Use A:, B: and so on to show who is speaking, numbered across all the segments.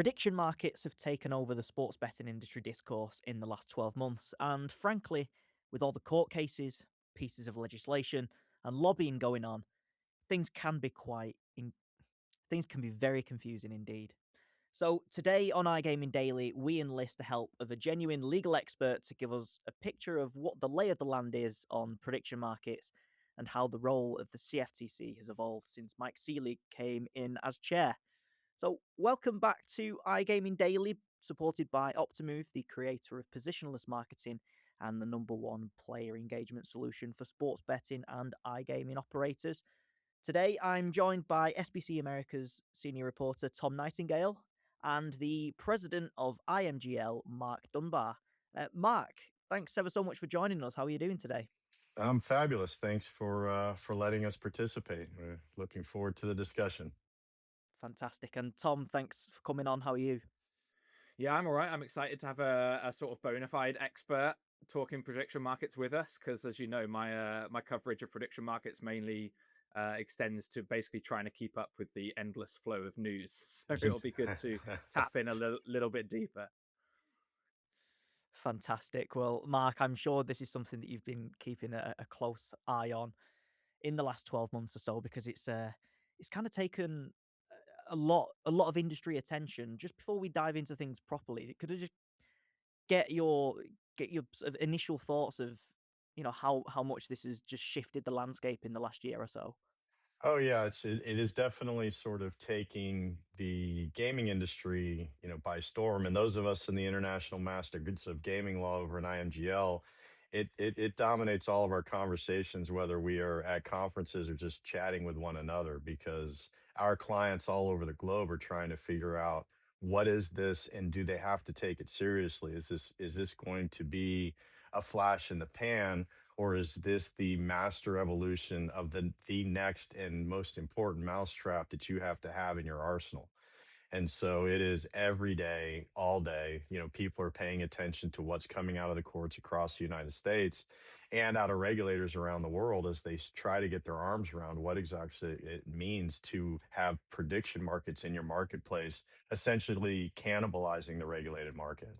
A: Prediction markets have taken over the sports betting industry discourse in the last 12 months, and frankly, with all the court cases, pieces of legislation, and lobbying going on, things can be things can be very confusing indeed. So today on iGaming Daily, we enlist the help of a genuine legal expert to give us a picture of what the lay of the land is on prediction markets and how the role of the CFTC has evolved since Mike Seelig came in as chair. So, welcome back to iGaming Daily, supported by Optimove, the creator of positionless marketing and the number one player engagement solution for sports betting and iGaming operators. Today, I'm joined by SBC America's senior reporter Tom Nightingale and the president of IMGL, Marc Dunbar. Marc, thanks ever so much for joining us. How are you doing today?
B: I'm fabulous. Thanks for letting us participate. We're looking forward to the discussion.
A: Fantastic. And Tom, thanks for coming on. How are you?
C: Yeah, I'm all right. I'm excited to have a sort of bona fide expert talking prediction markets with us because, as you know, my coverage of prediction markets mainly extends to basically trying to keep up with the endless flow of news. So it'll be good to tap in a little bit deeper.
A: Fantastic. Well, Mark, I'm sure this is something that you've been keeping a close eye on in the last 12 months or so because it's kind of taken a lot of industry attention. Just before we dive into things properly, could I just get your get your sort of initial thoughts of how much this has just shifted the landscape in the last year or so?
B: Oh yeah, it is definitely sort of taking the gaming industry, by storm. And those of us in the international masters of gaming law over in IMGL, it dominates all of our conversations, whether we are at conferences or just chatting with one another, because our clients all over the globe are trying to figure out what is this and do they have to take it seriously? Is this going to be a flash in the pan? Or is this the master evolution of the next and most important mousetrap that you have to have in your arsenal? And so it is every day, all day. People are paying attention to what's coming out of the courts across the United States and out of regulators around the world as they try to get their arms around what exactly it means to have prediction markets in your marketplace, essentially cannibalizing the regulated market.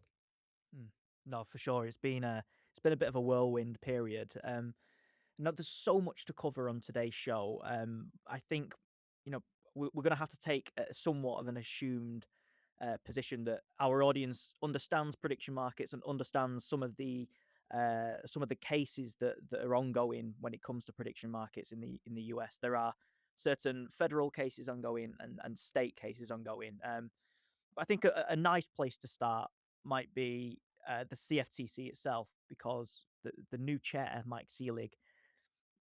A: Mm. No, for sure. It's been a bit of a whirlwind period. Now there's so much to cover on today's show. I think you know we're going to have to take somewhat of an assumed position that our audience understands prediction markets and understands some of the cases that are ongoing when it comes to prediction markets in the US. There are certain federal cases ongoing and state cases ongoing. I think a nice place to start might be the CFTC itself, because the new chair, Mike Seelig,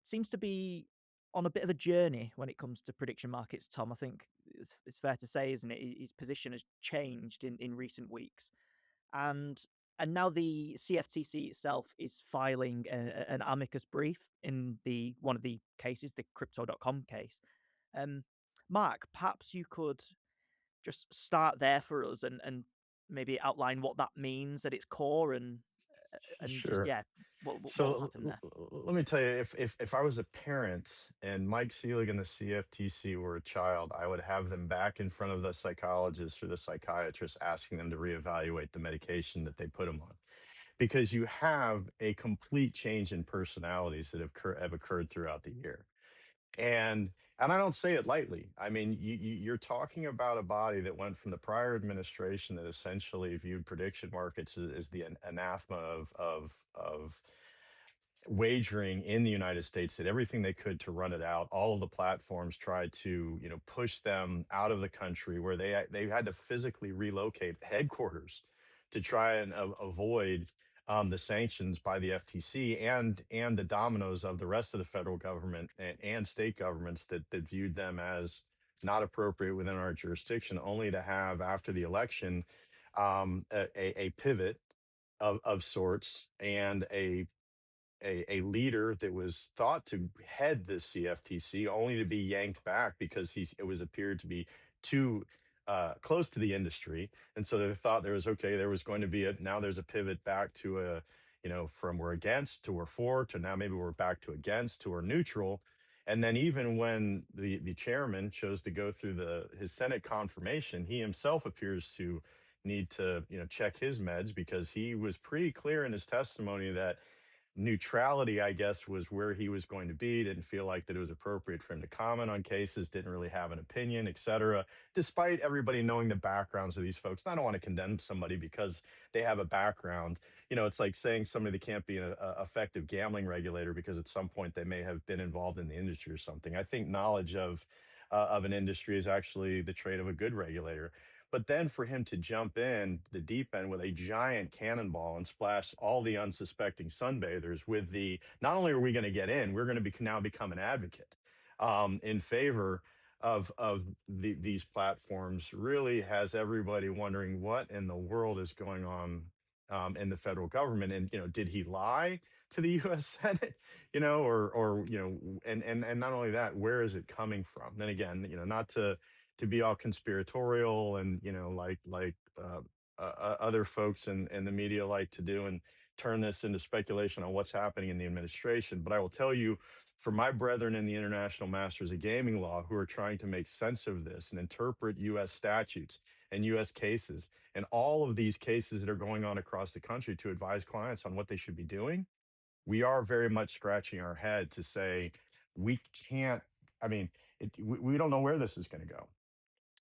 A: seems to be on a bit of a journey when it comes to prediction markets, Tom. I think it's fair to say, isn't it? His position has changed in recent weeks. And and now the CFTC itself is filing an amicus brief in the one of the cases, the crypto.com case. Um, Mark, perhaps you could just start there for us and maybe outline what that means at its core and just
B: Sure.
A: yeah, what will
B: So
A: happen there.
B: let me tell you, if I was a parent and Mike Seelig and the CFTC were a child, I would have them back in front of the psychologist or the psychiatrist, asking them to reevaluate the medication that they put them on, because you have a complete change in personalities that have occurred throughout the year. And I don't say it lightly. I mean, you're talking about a body that went from the prior administration that essentially viewed prediction markets as the anathema of wagering in the United States, did everything they could to run it out. All of the platforms tried to, push them out of the country, where they had to physically relocate headquarters to try and avoid the sanctions by the FTC and the dominoes of the rest of the federal government and state governments that viewed them as not appropriate within our jurisdiction, only to have after the election a pivot of sorts and a leader that was thought to head the CFTC, only to be yanked back because it was appeared to be too close to the industry. And so they thought there was going to be now there's a pivot back to from we're against to we're for to now maybe we're back to against to we're neutral. And then even when the chairman chose to go through the his Senate confirmation, he himself appears to need to, check his meds, because he was pretty clear in his testimony that neutrality, I guess, was where he was going to be. Didn't feel like that it was appropriate for him to comment on cases, didn't really have an opinion, et cetera. Despite everybody knowing the backgrounds of these folks. And I don't want to condemn somebody because they have a background. It's like saying somebody that can't be an effective gambling regulator because at some point they may have been involved in the industry or something. I think knowledge of an industry is actually the trait of a good regulator. But then for him to jump in the deep end with a giant cannonball and splash all the unsuspecting sunbathers with the, not only are we going to get in, we're going to now become an advocate in favor of these platforms, really has everybody wondering what in the world is going on in the federal government. And did he lie to the U.S. Senate? Or and not only that, where is it coming from? Then again, not to be all conspiratorial and other folks in the media like to do, and turn this into speculation on what's happening in the administration. But I will tell you, for my brethren in the International Masters of Gaming Law who are trying to make sense of this and interpret U.S. statutes and U.S. cases and all of these cases that are going on across the country to advise clients on what they should be doing, we are very much scratching our head to say we can't. I mean, we don't know where this is going to go.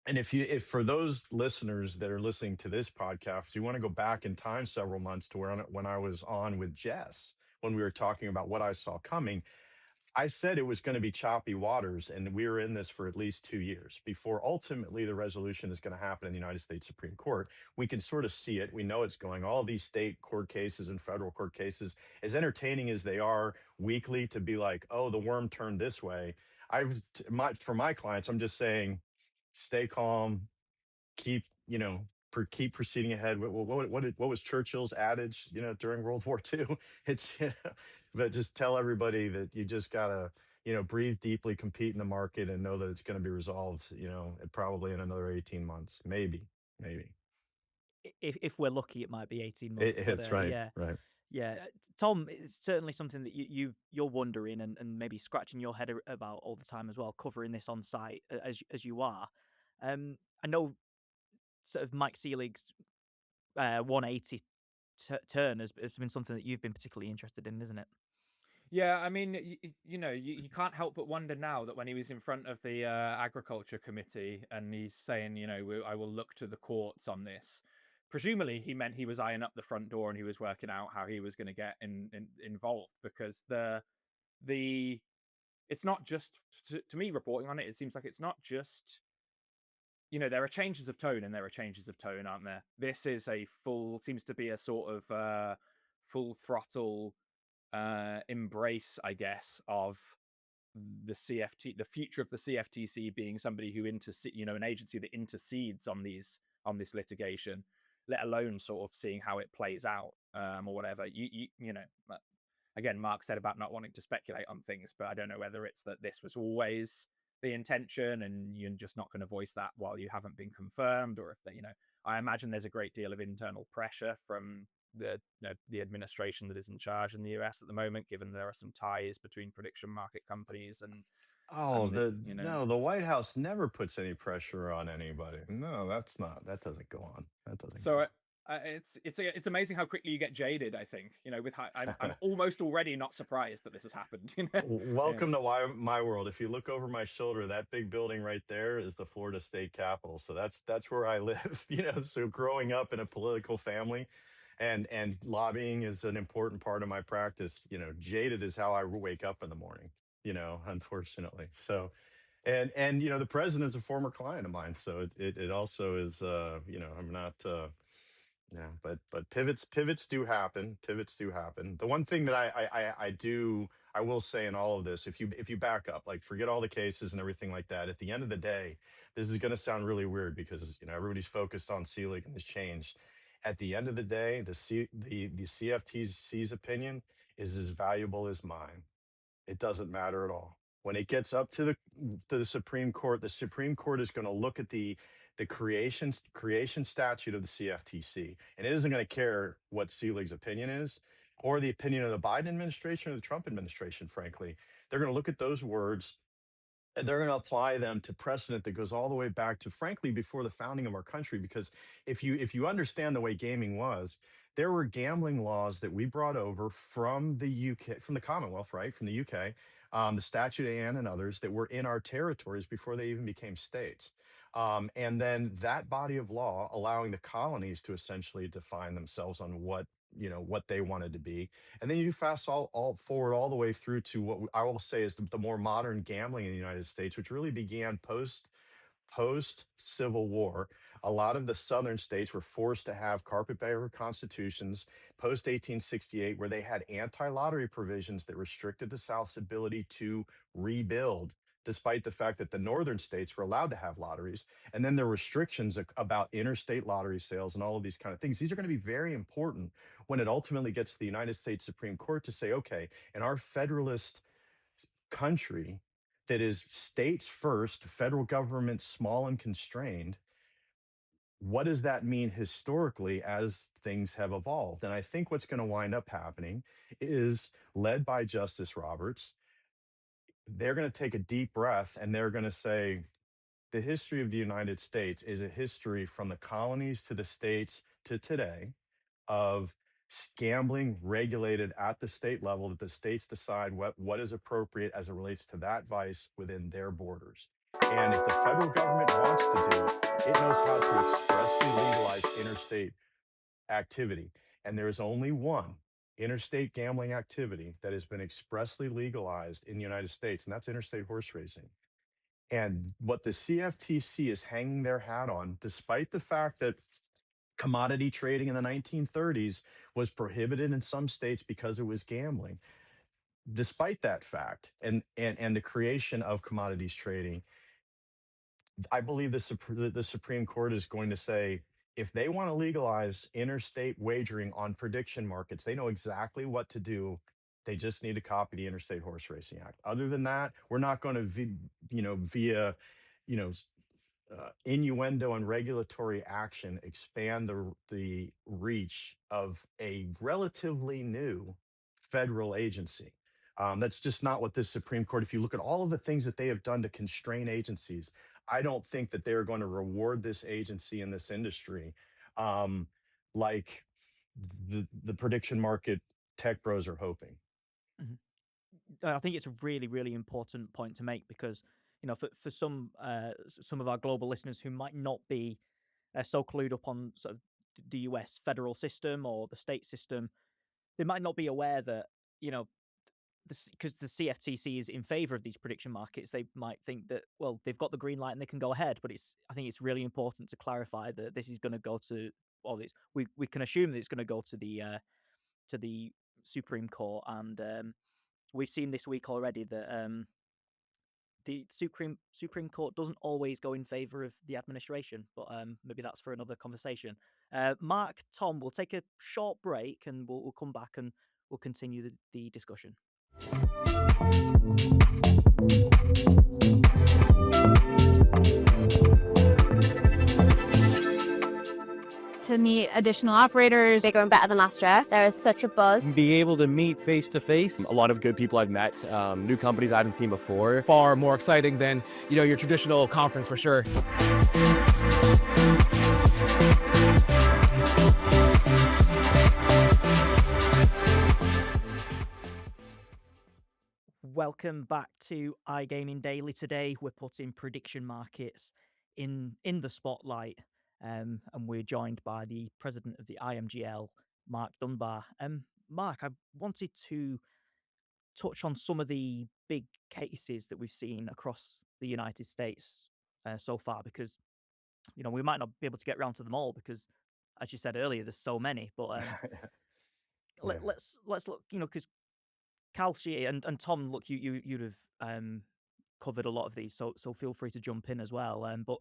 B: And if for those listeners that are listening to this podcast, you want to go back in time several months to when I was on with Jess, when we were talking about what I saw coming, I said it was going to be choppy waters, and we were in this for at least 2 years before ultimately the resolution is going to happen in the United States Supreme Court. We can sort of see it. We know it's going. All these state court cases and federal court cases, as entertaining as they are weekly, to be like, oh, the worm turned this way. For my clients, I'm just saying, stay calm, keep keep proceeding ahead. What was Churchill's adage during World War II? It's but just tell everybody that you just gotta breathe deeply, compete in the market, and know that it's going to be resolved probably in another 18 months, maybe.
A: If we're lucky, it might be 18 months, but
B: It's right,
A: yeah.
B: right.
A: Yeah, Tom, it's certainly something that you're wondering and maybe scratching your head about all the time as well, covering this on site as you are. I know sort of Mike Selig's 180 turn has been something that you've been particularly interested in, isn't it?
C: Yeah, I mean, you can't help but wonder now that when he was in front of the agriculture committee and he's saying, I will look to the courts on this. Presumably, he meant he was eyeing up the front door and he was working out how he was going to get involved, because the it's not just to me reporting on it. It seems like it's not just, there are changes of tone and there are changes of tone, aren't there? This is seems to be a sort of full throttle embrace, I guess, of the future of the CFTC being somebody who an agency that intercedes on this litigation, let alone sort of seeing how it plays out, or whatever. Again, Mark said about not wanting to speculate on things, but I don't know whether it's that this was always the intention and you're just not going to voice that while you haven't been confirmed, or if I imagine there's a great deal of internal pressure from the administration that is in charge in the US at the moment, given there are some ties between prediction market companies
B: Oh,
C: and the
B: no, the White House never puts any pressure on anybody. No, that doesn't go on. That doesn't go
C: so
B: on.
C: it's amazing how quickly you get jaded. I think with how, I'm almost already not surprised that this has happened. Yeah.
B: Welcome to my world. If you look over my shoulder, that big building right there is the Florida State Capitol. So that's where I live. So growing up in a political family, and lobbying is an important part of my practice. Jaded is how I wake up in the morning. Unfortunately. So, and the president is a former client of mine, so it also is. I'm not. Yeah, but pivots do happen. Pivots do happen. The one thing that I will say in all of this, if you back up, like forget all the cases and everything like that, at the end of the day, this is going to sound really weird because everybody's focused on Selig and this change. At the end of the day, the CFTC's opinion is as valuable as mine. It doesn't matter at all. When it gets up to the the Supreme Court is going to look at the creation statute of the CFTC, and it isn't going to care what Selig's opinion is. or the opinion of the Biden administration or the Trump administration, frankly. They're going to look at those words and they're going to apply them to precedent that goes all the way back to, frankly, before the founding of our country. Because if you understand the way gaming was, there were gambling laws that we brought over from the UK, from the Commonwealth, right, from the UK, the Statute of Anne and others that were in our territories before they even became states. And then that body of law allowing the colonies to essentially define themselves on what they wanted to be. And then you fast all forward all the way through to what I will say is the more modern gambling in the United States, which really began post Civil War. A lot of the southern states were forced to have carpetbagger constitutions post 1868, where they had anti lottery provisions that restricted the South's ability to rebuild. Despite the fact that the northern states were allowed to have lotteries, and then there were restrictions about interstate lottery sales and all of these kind of things. These are going to be very important when it ultimately gets to the United States Supreme Court to say, okay, in our federalist country that is states first, federal government small and constrained, what does that mean historically as things have evolved? And I think what's going to wind up happening is, led by Justice Roberts, they're going to take a deep breath and they're going to say, the history of the United States is a history from the colonies to the states to today of gambling regulated at the state level, that the states decide what is appropriate as it relates to that vice within their borders. And if the federal government wants to do it, it knows how to expressly legalize interstate activity. And there is only one interstate gambling activity that has been expressly legalized in the United States, and that's interstate horse racing. And what the CFTC is hanging their hat on, despite the fact that commodity trading in the 1930s was prohibited in some states because it was gambling, despite that fact and the creation of commodities trading, I believe the Supreme Court is going to say, if they want to legalize interstate wagering on prediction markets, they know exactly what to do. They just need to copy the Interstate Horse Racing Act. Other than that, we're not going to, via, you know, innuendo and regulatory action expand the reach of a relatively new federal agency. That's just not what this Supreme Court. If you look at all of the things that they have done to constrain agencies, I don't think that they are going to reward this agency and this industry like the prediction market tech bros are hoping.
A: Mhm. I think it's a really, really important point to make because for some of our global listeners who might not be so clued up on sort of the US federal system or the state system, they might not be aware that you know because the CFTC is in favor of these prediction markets. They might think that, well, they've got the green light and they can go ahead. But I think it's really important to clarify that this is going to go to, well, we can assume that it's going to go to the Supreme Court, and we've seen this week already that the Supreme Court doesn't always go in favor of the administration, but maybe that's for another conversation. Mark, Tom, we'll take a short break and we'll come back and we'll continue the discussion.
D: To meet additional operators, bigger and better than last year. There is such a buzz.
E: Be able to meet face to face.
F: A lot of good people I've met, new companies I hadn't seen before.
G: Far more exciting than your traditional conference for sure.
A: Welcome back to iGaming Daily. Today we're putting prediction markets in the spotlight, and we're joined by the president of the IMGL, Marc Dunbar. Marc, I wanted to touch on some of the big cases that we've seen across the United States so far, because we might not be able to get around to them all because, as you said earlier, there's so many. But
B: Yeah.
A: let's look, because Kalshi and Tom, look, you'd have covered a lot of these, so feel free to jump in as well. But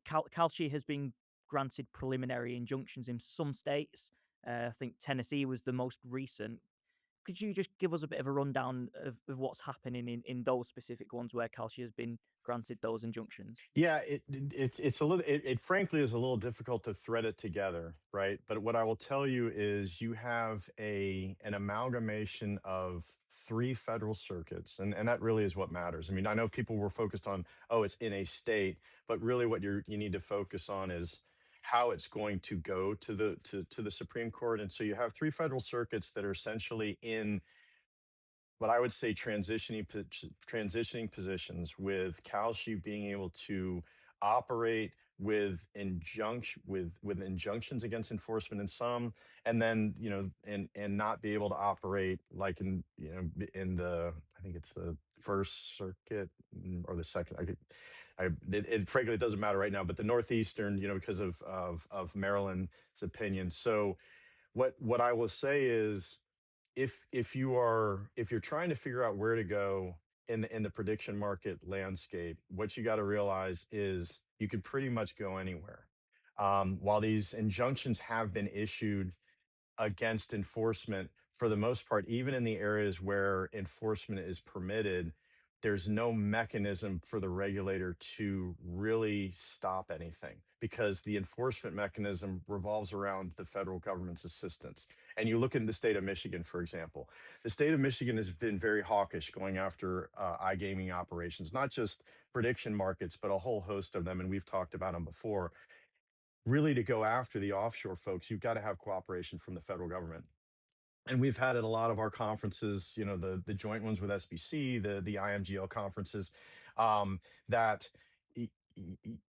A: Kalshi has been granted preliminary injunctions in some states. I think Tennessee was the most recent. could you just give us a bit of a rundown of what's happening in those specific ones where Kalshi has been granted those injunctions?
B: Yeah, it's a little it frankly is a little difficult to thread it together, right? But what I will tell you is you have an amalgamation of three federal circuits, and that really is what matters. I mean, I know people were focused on, oh, it's in a state, but really what you need to focus on is how it's going to go to the Supreme Court. And so you have three federal circuits that are essentially in what I would say transitioning positions, with Kalshi being able to operate with injunctions against enforcement in some, and then and not be able to operate like in the, I think it's the First Circuit, or the second. It frankly, it doesn't matter right now, but the Northeastern, because of Maryland's opinion. So what I will say is, if you're trying to figure out where to go in the prediction market landscape, what you got to realize is you could pretty much go anywhere. While these injunctions have been issued against enforcement, for the most part, even in the areas where enforcement is permitted, there's no mechanism for the regulator to really stop anything, because the enforcement mechanism revolves around the federal government's assistance. And you look in the state of Michigan, for example. The state of Michigan has been very hawkish going after iGaming operations, not just prediction markets, but a whole host of them. And we've talked about them before. Really, to go after the offshore folks, you've got to have cooperation from the federal government. And we've had at a lot of our conferences, the joint ones with SBC, the IMGL conferences, that y-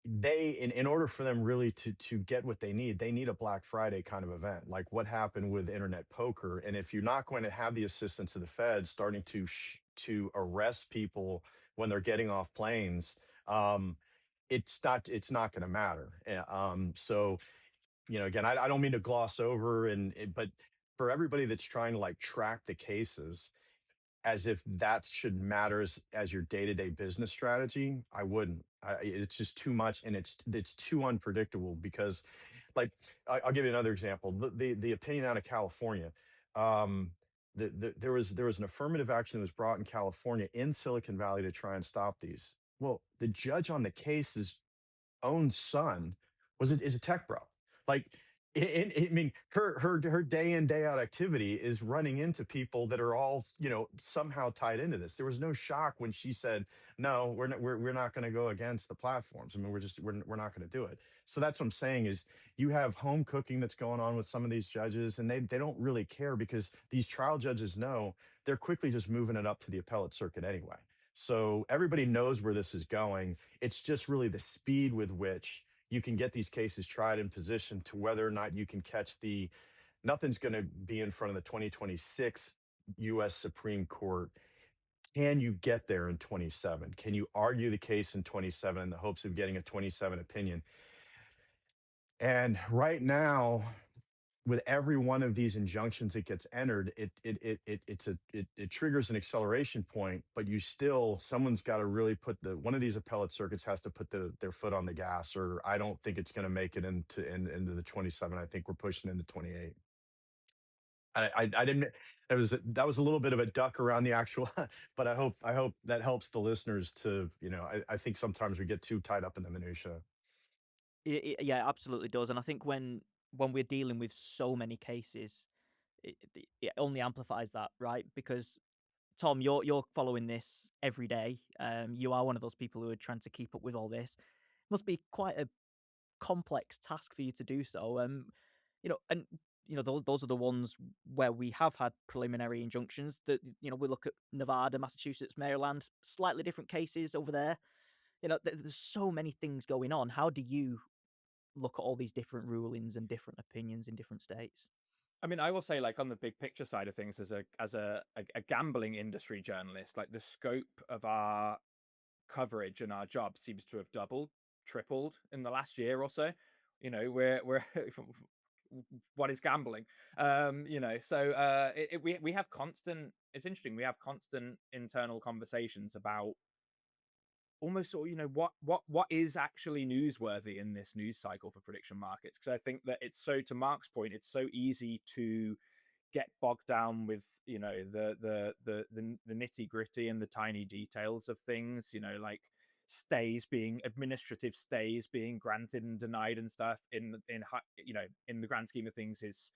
B: they, in order for them really to get what they need a Black Friday kind of event, like what happened with internet poker. And if you're not going to have the assistance of the Fed starting to arrest people when they're getting off planes, it's not going to matter. So again, I don't mean to gloss over, but for everybody that's trying to like track the cases as if that should matter as your day-to-day business strategy, I wouldn't. It's just too much, and it's too unpredictable. Because, like, I'll give you another example. The opinion out of California. There was an affirmative action that was brought in California, in Silicon Valley, to try and stop these. Well, the judge on the case own son is a tech bro. Like, I mean, her day in, day out activity is running into people that are all somehow tied into this. There was no shock when she said, no, we're not going to go against the platforms. I mean, we're not going to do it. So that's what I'm saying is, you have home cooking that's going on with some of these judges, and they don't really care, because these trial judges know they're quickly just moving it up to the appellate circuit anyway. So everybody knows where this is going. It's just really the speed with which you can get these cases tried in position to whether or not you can catch nothing's going to be in front of the 2026 US Supreme Court. Can you get there in 27? Can you argue the case in 27 in the hopes of getting a 27 opinion? And right now, with every one of these injunctions that gets entered, it triggers an acceleration point. But someone's got to really one of these appellate circuits has to put their foot on the gas, or I don't think it's going to make it into the 27. I think we're pushing into 28. I didn't. That was a little bit of a duck around the actual, but I hope that helps the listeners to. I think sometimes we get too tied up in the minutia.
A: Yeah, it absolutely does. And I think when we're dealing with so many cases, it only amplifies that, right? Because Tom, you're following this every day. You are one of those people who are trying to keep up with all this. Must be quite a complex task for you to do so. And those are the ones where we have had preliminary injunctions. That we look at Nevada, Massachusetts, Maryland, slightly different cases over there. There's so many things going on. How do you look at all these different rulings and different opinions in different states?
C: I mean, I will say, like, on the big picture side of things, as a gambling industry journalist, like, the scope of our coverage and our job seems to have doubled, tripled in the last year or so. We're what is gambling? We have constant. It's interesting. We have constant internal conversations about almost sort of, what is actually newsworthy in this news cycle for prediction markets. Because I think that it's so, to Mark's point, it's so easy to get bogged down with the nitty gritty and the tiny details of things, like administrative stays being granted and denied and stuff in the grand scheme of things is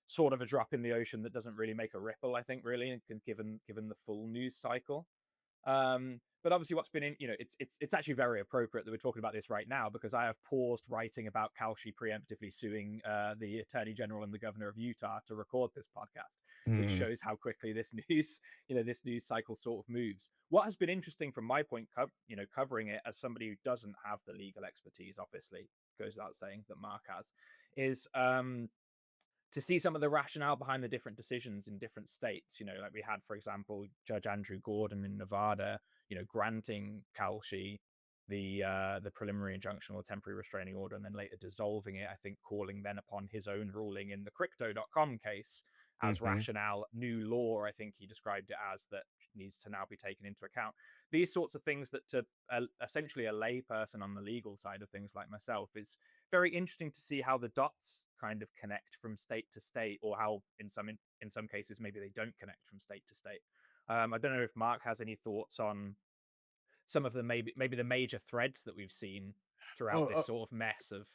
C: sort of a drop in the ocean that doesn't really make a ripple, I think, really, given the full news cycle. But obviously, what's been it's actually very appropriate that we're talking about this right now, because I have paused writing about Kalshi preemptively suing the Attorney General and the Governor of Utah to record this podcast, which shows how quickly this news cycle sort of moves. What has been interesting from my point, covering it as somebody who doesn't have the legal expertise, obviously goes without saying that Marc has, is to see some of the rationale behind the different decisions in different states. Like we had, for example, Judge Andrew Gordon in Nevada, granting Kalshi the preliminary injunction or temporary restraining order, and then later dissolving it, I think calling then upon his own ruling in the crypto.com case as rationale, new law, I think he described it as, that needs to now be taken into account. These sorts of things that to essentially a lay person on the legal side of things like myself is very interesting to see how the dots kind of connect from state to state, or how in some cases maybe they don't connect from state to state. I don't know if Marc has any thoughts on some of the maybe the major threads that we've seen throughout this sort of mess of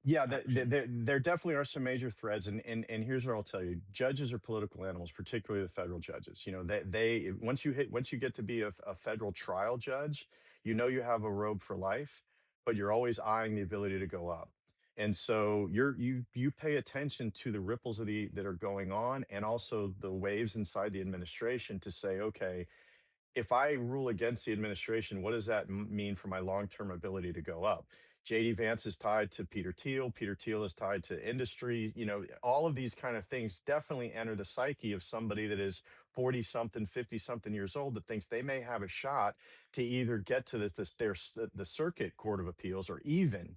B: yeah, there definitely are some major threads, and here's what I'll tell you: judges are political animals, particularly the federal judges. They once you get to be a federal trial judge, you have a robe for life, but you're always eyeing the ability to go up. And so you pay attention to the ripples that are going on, and also the waves inside the administration to say, okay, if I rule against the administration, what does that mean for my long-term ability to go up? JD Vance is tied to Peter Thiel. Peter Thiel is tied to industry. All of these kind of things definitely enter the psyche of somebody that is 40 something, 50 something years old, that thinks they may have a shot to either get to the Circuit Court of Appeals, or even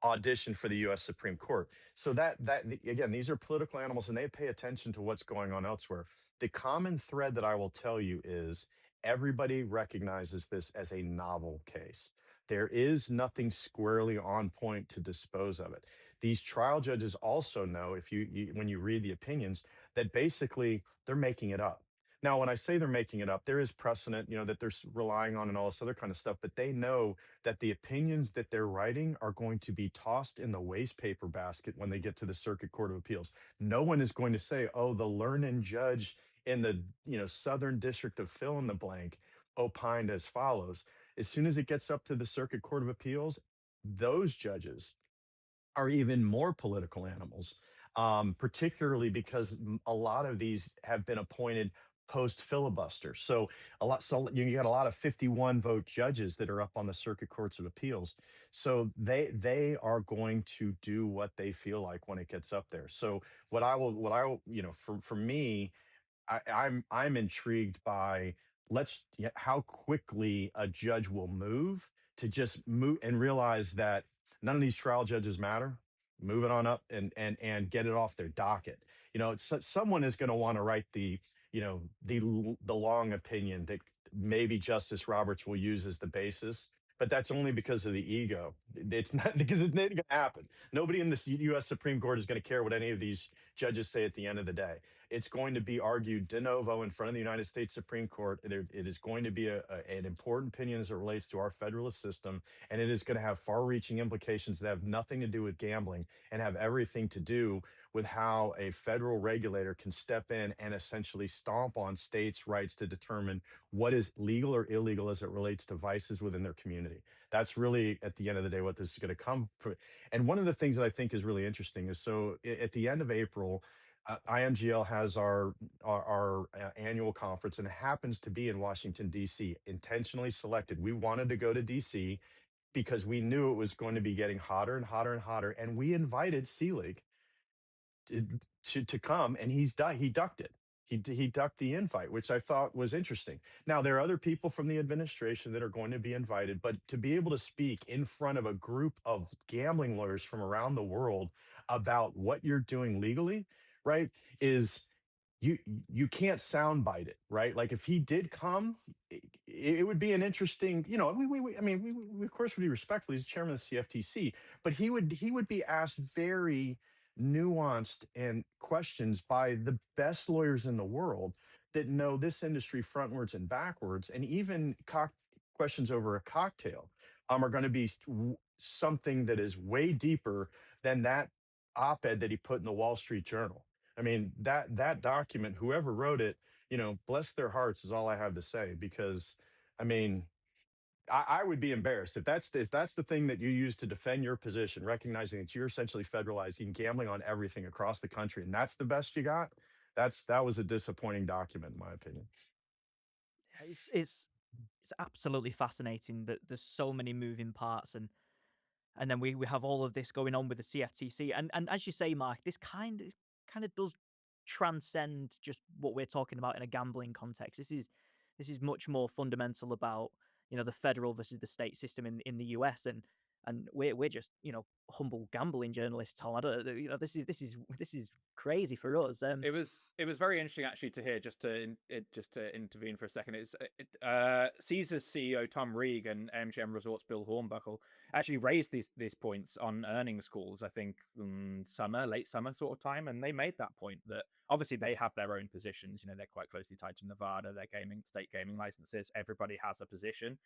B: audition for the U.S. Supreme Court. So again, these are political animals, and they pay attention to what's going on elsewhere. The common thread that I will tell you is everybody recognizes this as a novel case. There is nothing squarely on point to dispose of it. These trial judges also know, if when you read the opinions, that basically they're making it up. Now, when I say they're making it up, there is precedent, that they're relying on and all this other kind of stuff, but they know that the opinions that they're writing are going to be tossed in the waste paper basket when they get to the Circuit Court of Appeals. No one is going to say, oh, the learned judge in the Southern District of fill in the blank opined as follows. As soon as it gets up to the Circuit Court of Appeals, those judges are even more political animals, particularly because a lot of these have been appointed post filibuster. So you got a lot of 51 vote judges that are up on the Circuit Courts of Appeals. So they are going to do what they feel like when it gets up there. So for me, I'm intrigued by how quickly a judge will move to just move and realize that none of these trial judges matter. Move it on up and get it off their docket. Someone is going to want to write the long opinion that maybe Justice Roberts will use as the basis, but that's only because of the ego. It's not because it's not going to happen. Nobody in the U.S. Supreme Court is going to care what any of these judges say at the end of the day. It's going to be argued de novo in front of the United States Supreme Court. It is going to be an important opinion as it relates to our federalist system, and it is going to have far-reaching implications that have nothing to do with gambling and have everything to do with how a federal regulator can step in and essentially stomp on states' rights to determine what is legal or illegal as it relates to vices within their community. That's really, at the end of the day, what this is going to come from. And one of the things that I think is really interesting is, so at the end of April, IMGL has our annual conference, and it happens to be in Washington, D.C., intentionally selected. We wanted to go to D.C. because we knew it was going to be getting hotter and hotter and hotter. And we invited Seelig to come, and he ducked it. He ducked the invite, which I thought was interesting. Now, there are other people from the administration that are going to be invited, but to be able to speak in front of a group of gambling lawyers from around the world about what you're doing legally, right, is you can't soundbite it, right? Like, if he did come, it would be an interesting, I mean, we of course would be respectful. He's chairman of the CFTC, but he would be asked very nuanced and questions by the best lawyers in the world that know this industry frontwards and backwards, and even questions over a cocktail are going to be something that is way deeper than that op-ed that he put in the Wall Street Journal. I mean, that document, whoever wrote it, bless their hearts is all I have to say, because I mean, I would be embarrassed if that's the thing that you use to defend your position, recognizing that you're essentially federalizing gambling on everything across the country, and that's the best you got. That was a disappointing document, in my opinion.
A: It's absolutely fascinating that there's so many moving parts, and then we have all of this going on with the CFTC, and as you say, Mark, this kind of does transcend just what we're talking about in a gambling context. This is much more fundamental about the federal versus the state system in the US, and we're just humble gambling journalists, Tom. I don't this is crazy for us.
C: It was very interesting actually to hear, just to intervene for a second. Caesar's CEO Tom Reeg and MGM Resorts Bill Hornbuckle actually raised these points on earnings calls, I think late summer sort of time, and they made that point that obviously they have their own positions. They're quite closely tied to Nevada, their state gaming licenses. Everybody has a position,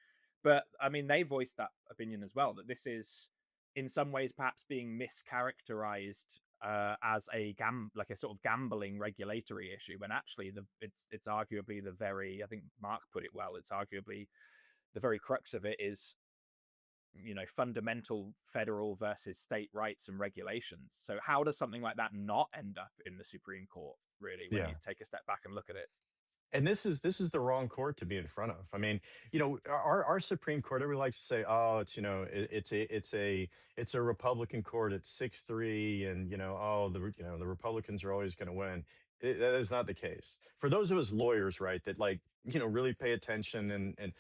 C: but I mean they voiced that opinion as well, that this is in some ways perhaps being mischaracterized as like a sort of gambling regulatory issue, when actually it's arguably the very, I think Mark put it well, it's arguably the very crux of it is fundamental federal versus state rights and regulations. So how does something like that not end up in the Supreme Court, really, when you
B: Yeah.
C: take a step back and look at it?
B: And this is the wrong court to be in front of. I mean, our Supreme Court, everybody likes to say, oh, it's a Republican court, it's 6-3, and oh, the Republicans are always going to win. That is not the case. For those of us lawyers, right, that really pay attention, and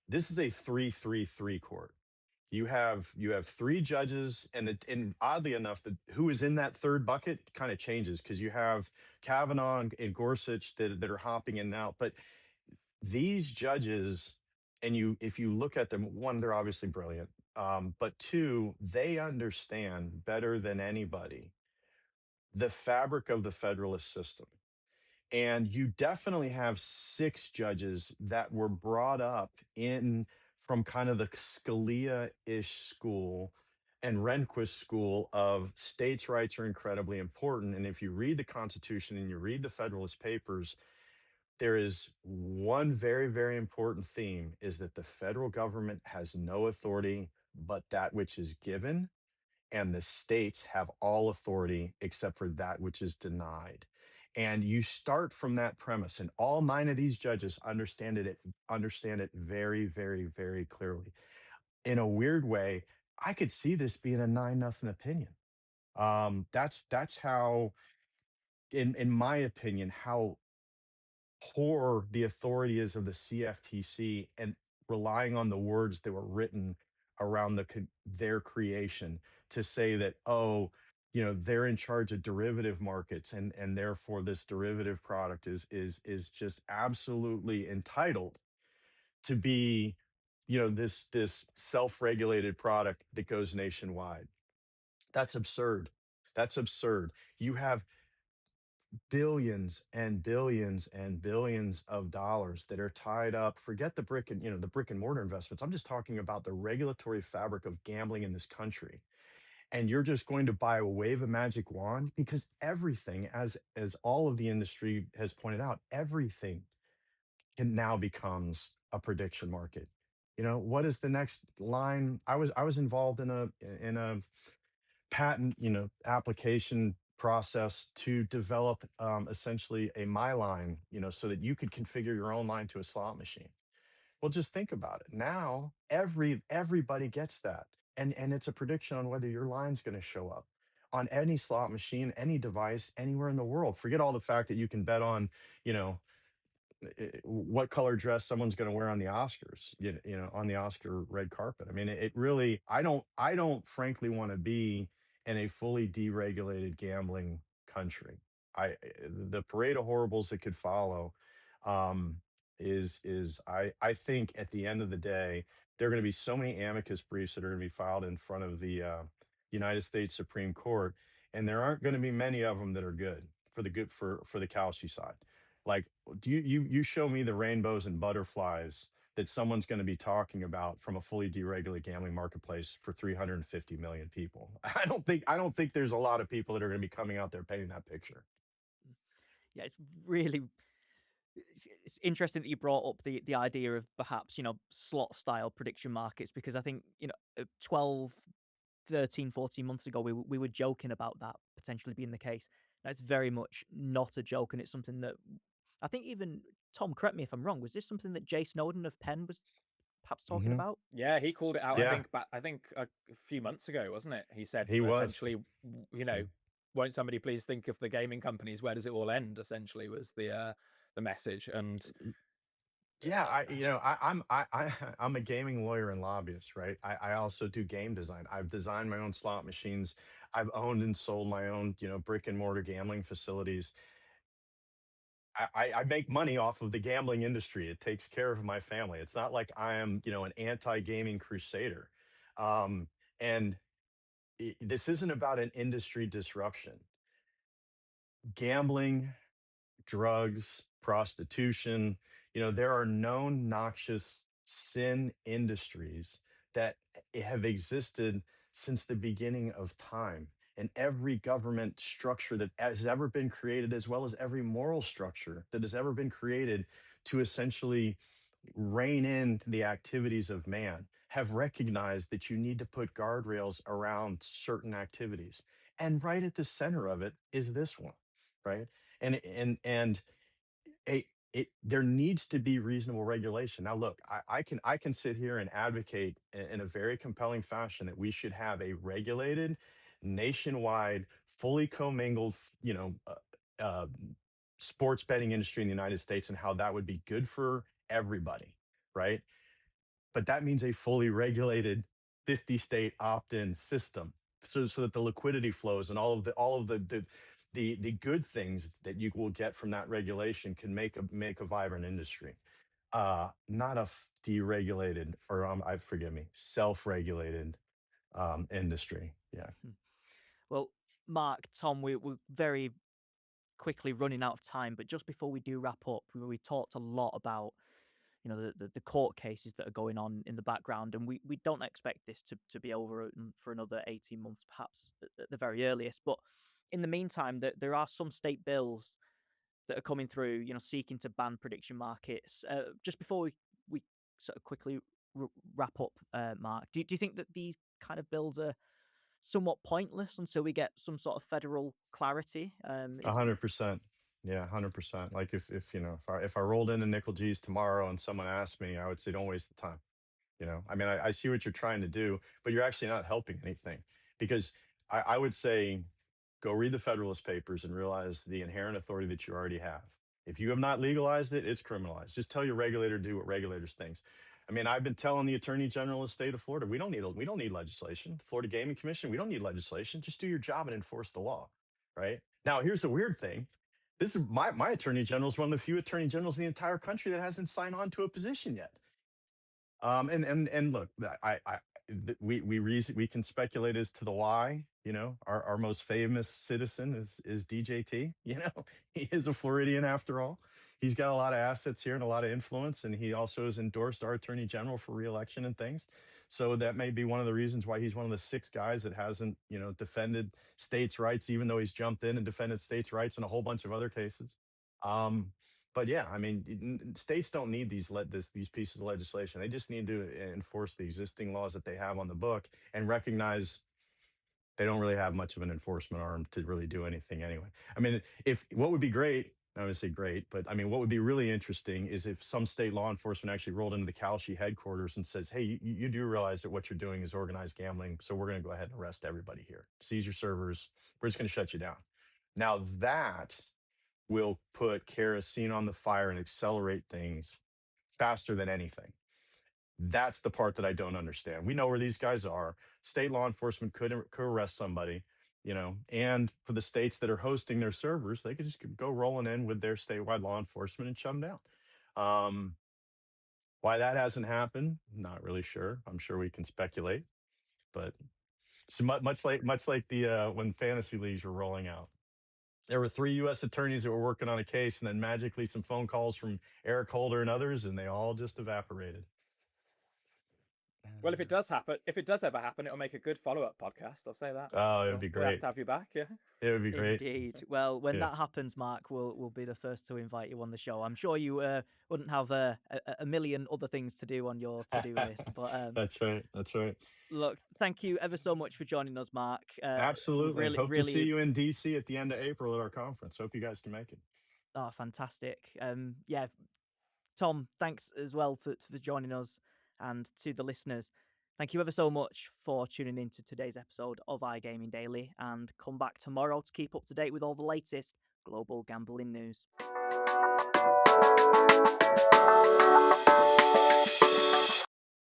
B: this is a 3-3-3 court. You have three judges, and oddly enough, who is in that third bucket kind of changes, because you have Kavanaugh and Gorsuch that are hopping in and out. But these judges, and if you look at them, one, they're obviously brilliant, but two, they understand better than anybody the fabric of the federalist system. And you definitely have six judges that were brought up in from kind of the Scalia-ish school and Rehnquist school of states' rights are incredibly important. And if you read the Constitution and you read the Federalist Papers, there is one very, very important theme, is that the federal government has no authority but that which is given, and the states have all authority except for that which is denied. And you start from that premise, and all nine of these judges understand it very, very, very clearly. In a weird way, I could see this being a 9-0 opinion. That's how, in my opinion, how poor the authority is of the CFTC, and relying on the words that were written around their creation to say that, oh, they're in charge of derivative markets, and therefore this derivative product is just absolutely entitled to be this self-regulated product that goes nationwide. That's absurd. That's absurd. You have billions and billions and billions of dollars that are tied up. Forget the brick and mortar investments. I'm just talking about the regulatory fabric of gambling in this country. And you're just going to buy a wave a magic wand, because everything, as all of the industry has pointed out, everything can now becomes a prediction market. What is the next line? I was involved in a patent, application process to develop essentially a my line, so that you could configure your own line to a slot machine. Well, just think about it. Now everybody gets that. And it's a prediction on whether your line's going to show up on any slot machine, any device, anywhere in the world. Forget all the fact that you can bet on, you know, what color dress someone's going to wear on the Oscars, on the Oscar red carpet. I mean, it really, I don't frankly want to be in a fully deregulated gambling country. The parade of horribles that could follow, um, I think at the end of the day, there are going to be so many amicus briefs that are going to be filed in front of the United States Supreme Court. and there aren't going to be many of them that are good for the Kalshi side. Like, do you show me the rainbows and butterflies that someone's going to be talking about from a fully deregulated gambling marketplace for 350 million people? I don't think there's a lot of people that are going to be coming out there painting that picture.
A: Yeah, it's really it's interesting that you brought up the idea of perhaps, slot style prediction markets, because I think, 12, 13, 14 months ago, we were joking about that potentially being the case. Now it's very much not a joke, and it's something that I think even Tom, correct me if I'm wrong, was this something that Jay Snowden of Penn was perhaps talking
B: Hmm.
A: about?
C: Yeah, he called it out.
B: Yeah,
C: I think a few months ago, wasn't it? He said
B: he was.
C: essentially, won't somebody please think of the gaming companies? Where does it all end? Essentially, was the message. And
B: Yeah, I'm a gaming lawyer and lobbyist, right? I also do game design. I've designed my own slot machines. I've owned and sold my own, brick and mortar gambling facilities. I make money off of the gambling industry. It takes care of my family. It's not like I am, an anti-gaming crusader. Um, and this isn't about an industry disruption. Gambling, drugs, prostitution. There are known noxious sin industries that have existed since the beginning of time. And every government structure that has ever been created, as well as every moral structure that has ever been created to essentially rein in the activities of man, have recognized that you need to put guardrails around certain activities. And right at the center of it is this one, right? And there needs to be reasonable regulation. Now, look, I can sit here and advocate in a very compelling fashion that we should have a regulated, nationwide, fully commingled, uh, sports betting industry in the United States, and how that would be good for everybody, right? But that means a fully regulated 50 state opt-in system, so that the liquidity flows and all of the good things that you will get from that regulation can make a vibrant industry. Not a deregulated, or I forgive me, self-regulated industry. Yeah.
A: Hmm. Well, Mark, Tom, we're very quickly running out of time, but just before we do wrap up, we talked a lot about the court cases that are going on in the background, and we don't expect this to be over for another 18 months, perhaps at the very earliest. But in the meantime, there are some state bills that are coming through, seeking to ban prediction markets. Just before we sort of quickly wrap up, Mark, do you think that these kind of bills are somewhat pointless until we get some sort of federal clarity?
B: A
A: Is
B: 100%. Yeah, 100%. Like, if I rolled into Nickel G's tomorrow and someone asked me, I would say, don't waste the time. I mean, I see what you're trying to do, but you're actually not helping anything, because I would say go read the Federalist Papers and realize the inherent authority that you already have. If you have not legalized it, it's criminalized. Just tell your regulator to do what regulators think. I mean, I've been telling the Attorney General of the state of Florida, we don't need legislation. The Florida Gaming Commission, we don't need legislation. Just do your job and enforce the law. Right? Now, here's the weird thing. This is my Attorney General is one of the few Attorney Generals in the entire country that hasn't signed on to a position yet. And look, we can speculate as to the why. Our most famous citizen is DJT. He is a Floridian after all. He's got a lot of assets here and a lot of influence, and he also has endorsed our attorney general for reelection and things. So that may be one of the reasons why he's one of the 6 guys that hasn't, defended states' rights, even though he's jumped in and defended states' rights in a whole bunch of other cases. Um, but yeah, I mean, states don't need these pieces of legislation. They just need to enforce the existing laws that they have on the book and recognize they don't really have much of an enforcement arm to really do anything anyway. I mean, if what would be great, I would say great, but I mean, what would be really interesting is if some state law enforcement actually rolled into the Calshi headquarters and says, "Hey, you do realize that what you're doing is organized gambling, so we're going to go ahead and arrest everybody here, seize your servers, we're just going to shut you down." Now that will put kerosene on the fire and accelerate things faster than anything. That's the part that I don't understand. We know where these guys are. State law enforcement could arrest somebody, and for the states that are hosting their servers, they could just go rolling in with their statewide law enforcement and shut them down. Um, why that hasn't happened, not really sure. I'm sure we can speculate, but So much like the when fantasy leagues were rolling out. There were 3 U.S. attorneys that were working on a case, and then magically some phone calls from Eric Holder and others, and they all just evaporated.
C: Well, if it does ever happen, it'll make a good follow-up podcast. I'll say that.
B: Oh, it'd be
C: We'll have
B: great.
C: to have you back. Yeah.
B: It would be great.
A: Indeed. Well, when
B: Yeah.
A: that happens, Mark, we'll be the first to invite you on the show. I'm sure you wouldn't have a million other things to do on your to-do list, but
B: That's right. That's right.
A: look, thank you ever so much for joining us, Mark.
B: Absolutely.
A: Really,
B: Hope to see
A: really,
B: you in DC at the end of April at our conference. Hope you guys can make it.
A: oh, fantastic. Yeah, Tom, thanks as well for joining us, and to the listeners. Thank you ever so much for tuning in to today's episode of iGaming Daily, and come back tomorrow to keep up to date with all the latest global gambling news.